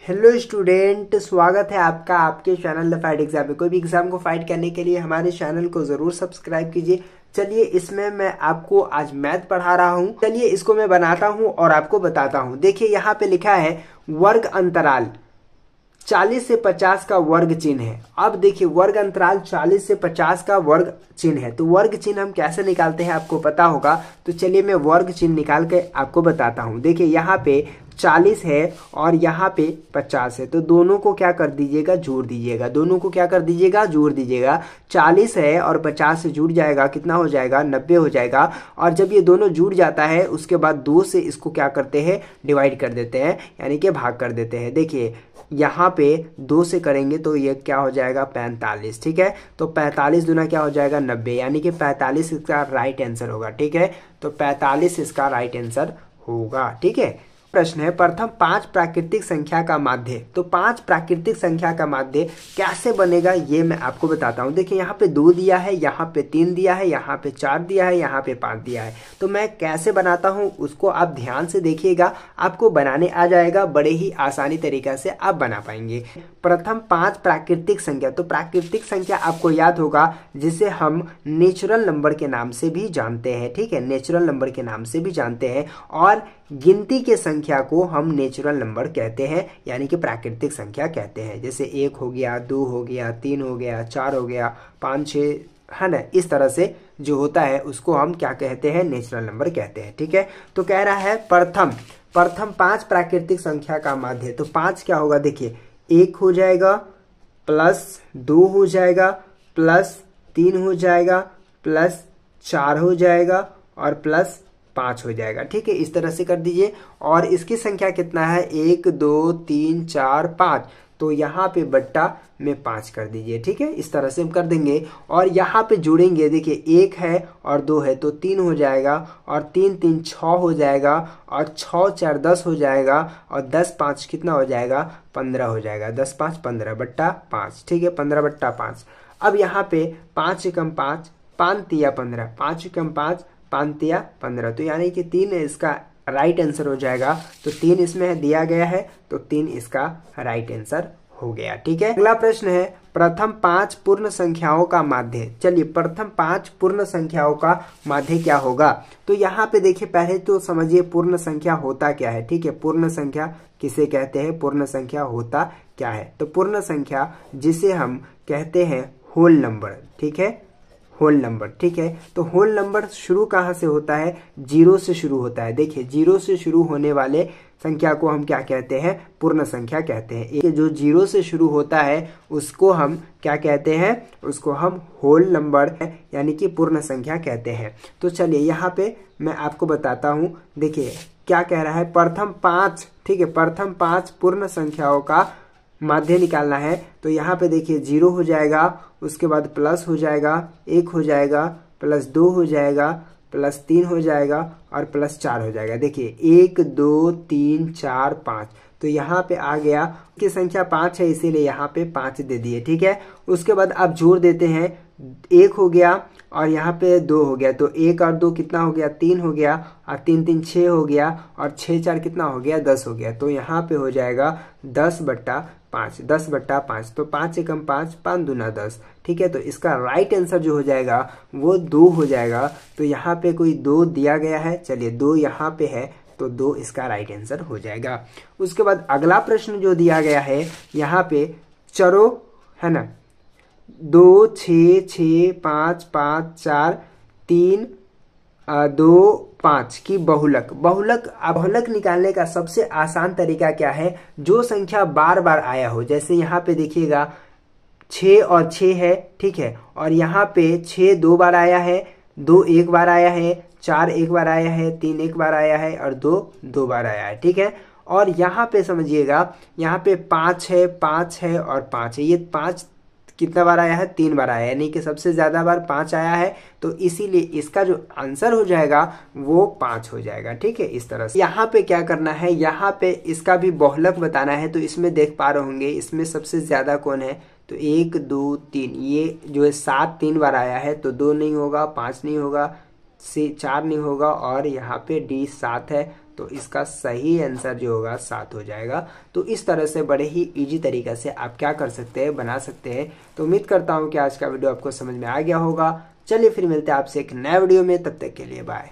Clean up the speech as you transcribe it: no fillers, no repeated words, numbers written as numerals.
Hello student, स्वागत है आपका आपके चैनल द फाइट एग्जाम में। कोई भी एग्जाम को फाइट करने के लिए हमारे चैनल को जरूर सब्सक्राइब कीजिए। चलिए, इसमें मैं आपको आज मैथ पढ़ा रहा हूं। चलिए इसको मैं बनाता हूं और आपको बताता हूं। देखिए यहाँ पे लिखा है वर्ग अंतराल 40 से 50 का वर्ग चिन्ह है। अब देखिए वर्ग अंतराल 40 से 50 का वर्ग चिन्ह है, तो वर्ग चिन्ह हम कैसे निकालते हैं आपको पता होगा। तो चलिए मैं वर्ग चिन्ह निकाल के आपको बताता हूं। देखिए यहाँ पे 40 है और यहाँ पे 50 है, तो दोनों को क्या कर दीजिएगा, जोड़ दीजिएगा। दोनों को क्या कर दीजिएगा, जोड़ दीजिएगा। 40 है और 50 से जुड़ जाएगा, कितना हो जाएगा, 90 हो जाएगा। और जब ये दोनों जुड़ जाता है उसके बाद 2 से इसको क्या करते हैं, डिवाइड कर देते हैं, यानी कि भाग कर देते हैं। देखिए यहाँ पे 2 से करेंगे तो ये क्या हो जाएगा, 45। ठीक है, तो 45 दूना क्या हो जाएगा, 90, यानी कि 45 इसका राइट आंसर होगा। ठीक है, तो 45 इसका राइट आंसर होगा। ठीक है, प्रश्न है प्रथम 5 प्राकृतिक संख्या का माध्य। तो 5 प्राकृतिक संख्या का माध्य कैसे बनेगा ये मैं आपको बताता हूं। देखिए यहाँ पे 2 दिया है, यहाँ पे 3 दिया है, यहाँ पे 4 दिया है, यहाँ पे 5 दिया है। तो मैं कैसे बनाता हूं उसको आप ध्यान से देखिएगा, आपको बनाने आ जाएगा। बड़े ही आसानी तरीका से आप बना पाएंगे। प्रथम 5 प्राकृतिक संख्या, तो प्राकृतिक संख्या आपको याद होगा जिसे हम नेचुरल नंबर के नाम से भी जानते हैं। ठीक है, नेचुरल नंबर के नाम से भी जानते हैं। और गिनती के संख्या को हम नेचुरल नंबर कहते हैं, यानी कि प्राकृतिक संख्या कहते हैं। जैसे 1 हो गया, 2 हो गया, 3 हो गया, 4 हो गया, 5, 6, है ना। इस तरह से जो होता है उसको हम क्या कहते हैं, नेचुरल नंबर कहते हैं। ठीक है, तो कह रहा है प्रथम 5 प्राकृतिक संख्या का माध्य। तो 5 क्या होगा, देखिए 1 हो जाएगा, प्लस 2 हो जाएगा, प्लस 3 हो जाएगा, प्लस 4 हो जाएगा और प्लस 5 हो जाएगा। ठीक है, इस तरह से कर दीजिए। और इसकी संख्या कितना है, 1 2 3 4 5, तो यहाँ पे बट्टा में 5 कर दीजिए। ठीक है, इस तरह से हम कर देंगे। और यहाँ पे जोड़ेंगे, देखिए 1 है और 2 है तो 3 हो जाएगा, और 3 3 6 हो जाएगा, और 6 4 10 हो जाएगा, और 10 5 कितना हो जाएगा, 15 हो जाएगा। 10 5 15 बट्टा 5। ठीक है, 15 बट्टा 5। अब यहाँ पे 5 एकम 5, 5 तिया 15, 5 एकम 5, 5 तिया 15, तो यानी कि 3 इसका राइट आंसर हो जाएगा। तो 3 इसमें दिया गया है, तो 3 इसका राइट आंसर हो गया। ठीक है, अगला प्रश्न है प्रथम 5 पूर्ण संख्याओं का माध्य। चलिए प्रथम 5 पूर्ण संख्याओं का माध्य क्या होगा। तो यहाँ पे देखिए पहले तो समझिए पूर्ण संख्या होता क्या है। ठीक है, पूर्ण संख्या किसे कहते हैं, पूर्ण संख्या होता क्या है। तो पूर्ण संख्या जिसे हम कहते हैं होल नंबर। ठीक है, होल नंबर। ठीक है, तो होल नंबर शुरू कहाँ से होता है, 0 से शुरू होता है। देखिए 0 से शुरू होने वाले संख्या को हम क्या कहते हैं, पूर्ण संख्या कहते हैं। एक जो 0 से शुरू होता है उसको हम क्या कहते हैं, उसको हम होल नंबर यानी कि पूर्ण संख्या कहते हैं। तो चलिए यहाँ पे मैं आपको बताता हूँ। देखिए क्या कह रहा है, प्रथम 5, ठीक है, प्रथम 5 पूर्ण संख्याओं का माध्य निकालना है। तो यहाँ पे देखिए 0 हो जाएगा, उसके बाद प्लस हो जाएगा, 1 हो जाएगा, प्लस 2 हो जाएगा, प्लस 3 हो जाएगा और प्लस 4 हो जाएगा। देखिए 1 2 3 4 5, तो यहाँ पे आ गया की संख्या 5 है, इसीलिए यहाँ पे 5 दे दिए। ठीक है, उसके बाद आप जोड़ देते हैं, 1 हो गया और यहाँ पे 2 हो गया, तो 1 और 2 कितना हो गया, 3 हो गया, और 3 3 6 हो गया, और 6 4 कितना हो गया, 10 हो गया। तो यहाँ पे हो जाएगा 10 बट्टा 5, 10 बट्टा 5, तो 5 एकम 5, 5 दूना 10। ठीक है, तो इसका राइट आंसर जो हो जाएगा वो 2 हो जाएगा। तो यहाँ पे कोई 2 दिया गया है, चलिए 2 यहाँ पे है, तो 2 इसका राइट आंसर हो जाएगा। उसके बाद अगला प्रश्न जो दिया गया है यहाँ पे चरो, है ना, 2 6 6 5 5 4 3 2 5 की बहुलक निकालने का सबसे आसान तरीका क्या है, जो संख्या बार बार आया हो। जैसे यहाँ पे देखिएगा 6 और 6 है। ठीक है, और यहाँ पे 6 2 बार आया है, 2 1 बार आया है, 4 1 बार आया है, 3 1 बार आया है, और 2 2 बार आया है। ठीक है, और यहाँ पे समझिएगा, यहाँ पे 5 है, 5 है और 5 है। ये 5 कितना बार आया है, 3 बार आया है, यानी कि सबसे ज्यादा बार 5 आया है। तो इसीलिए इसका जो आंसर हो जाएगा वो 5 हो जाएगा। ठीक है, इस तरह से यहाँ पे क्या करना है, यहाँ पे इसका भी बहुलक बताना है। तो इसमें देख पा रहे होंगे इसमें सबसे ज्यादा कौन है, तो 1 2 3, ये जो है 7 3 बार आया है, तो 2 नहीं होगा, 5 नहीं होगा, 4 नहीं होगा, और यहाँ पे D 7 है, तो इसका सही आंसर जो होगा 7 हो जाएगा। तो इस तरह से बड़े ही इजी तरीके से आप क्या कर सकते हैं, बना सकते हैं। तो उम्मीद करता हूँ कि आज का वीडियो आपको समझ में आ गया होगा। चलिए फिर मिलते हैं आपसे एक नया वीडियो में, तब तक के लिए बाय।